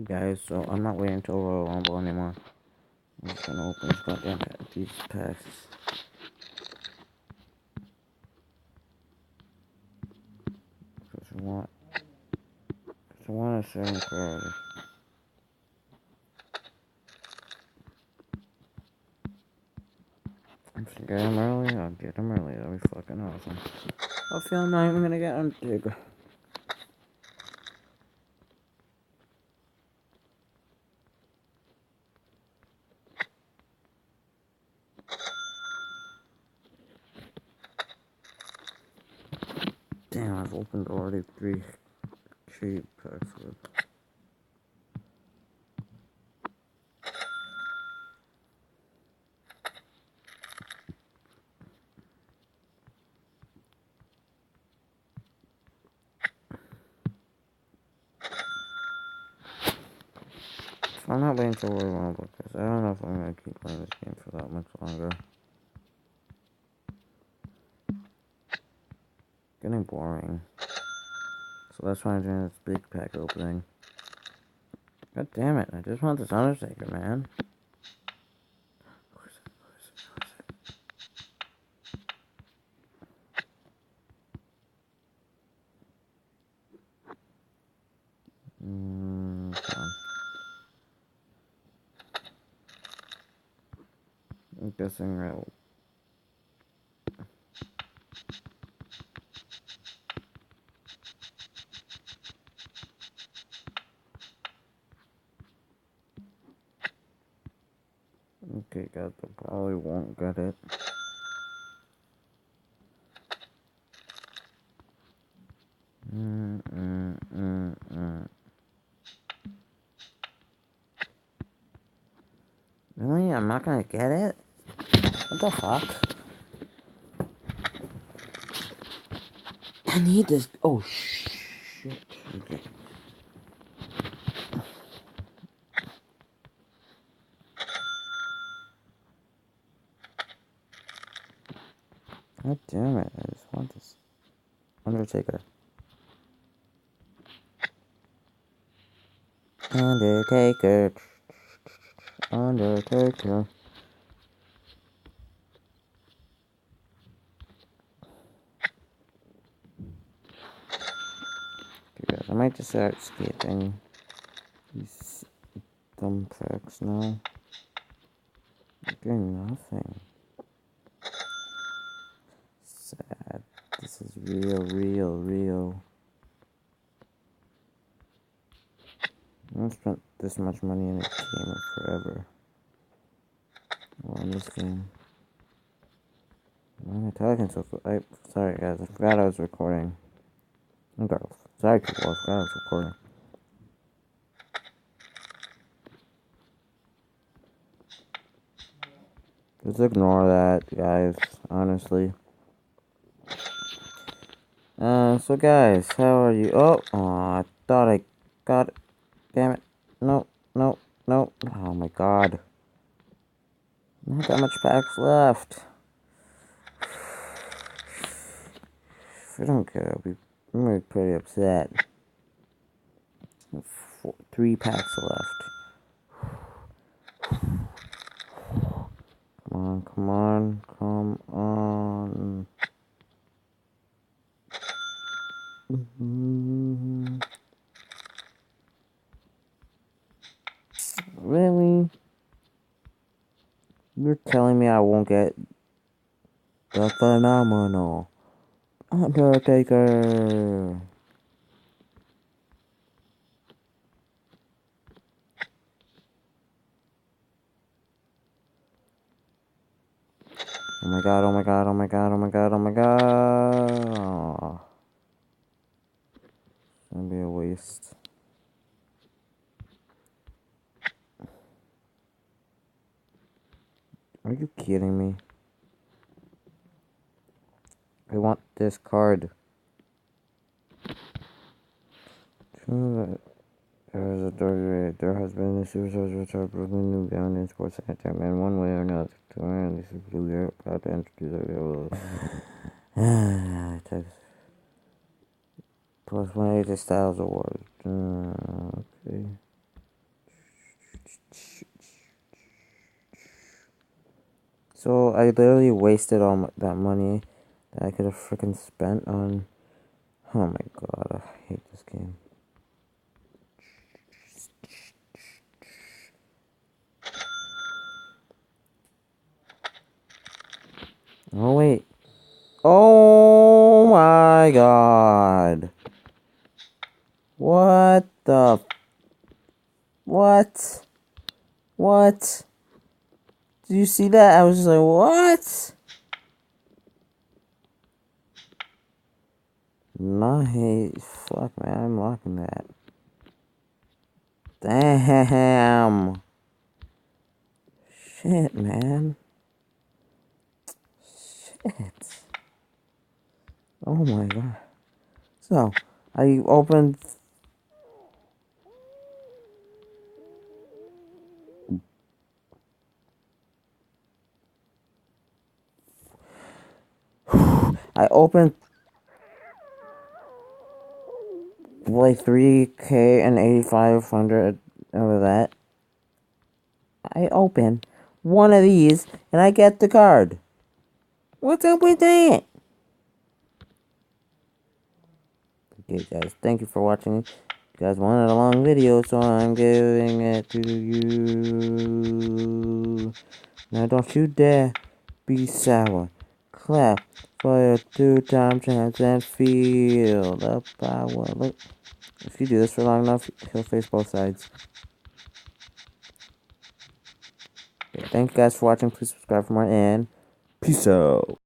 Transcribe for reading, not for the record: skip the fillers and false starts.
Guys, so I'm not waiting until Royal Rumble anymore. I'm just gonna open these packs. Because I want a certain priority. If I get him early, I'll get him early. That'll be fucking awesome. I feel I'm not even gonna get Undertaker. Damn, I've opened already 3 cheap packs with. So I'm not waiting till Royal Rumble because I don't know if I'm gonna keep playing this game for that much longer. Getting boring. So that's why I'm doing this big pack opening. God damn it, I just want this Undertaker, man. Come on. I'm guessing right. Okay, guys, I probably won't get it. Really? I'm not gonna get it? What the fuck? I need this. Oh, shit. Okay. God damn it. I just want this Undertaker. Undertaker. Undertaker. Okay, guys, I might just start skipping these dumb facts now. I'm getting nothing. Sad. This is real. I haven't spent this much money in a game forever. Well, in this game. Why am I talking so fast? Sorry guys, I forgot I was recording. Okay, sorry people, I forgot I was recording. Just ignore that, guys, honestly. So guys, how are you? Oh, I thought I got it. Damn it. No. Oh my god. Not that much packs left. If I don't care, I'm gonna be pretty upset. 3 packs left. Come on. Really? You're telling me I won't get the phenomenal Undertaker? Oh my god. Oh, it's gonna be a waste. Are you kidding me? I want this card. There has been a superstars which are Brooklyn New Down in sports time in one way or another. To learn this is blue. You're about to introduce it. Plus 180 Styles Award. Okay. So I literally wasted all that money that I could have freaking spent on. Oh my god, I hate this game. Oh wait. Oh my god. What the? What? What? Did you see that? I was just like, what? Nice. Fuck, man. I'm locking that. Damn. Shit, man. Shit. Oh my god. So, I opened. I opened like 3K and 8,500 over that. I open one of these and I get the card. What's up with that? Okay, guys, thank you for watching. You guys wanted a long video, so I'm giving it to you. Now, don't you dare be sour. Clap for your 2-time chance and feel the power. Look, if you do this for long enough, he'll face both sides. Okay, thank you guys for watching. Please subscribe for more, and peace out.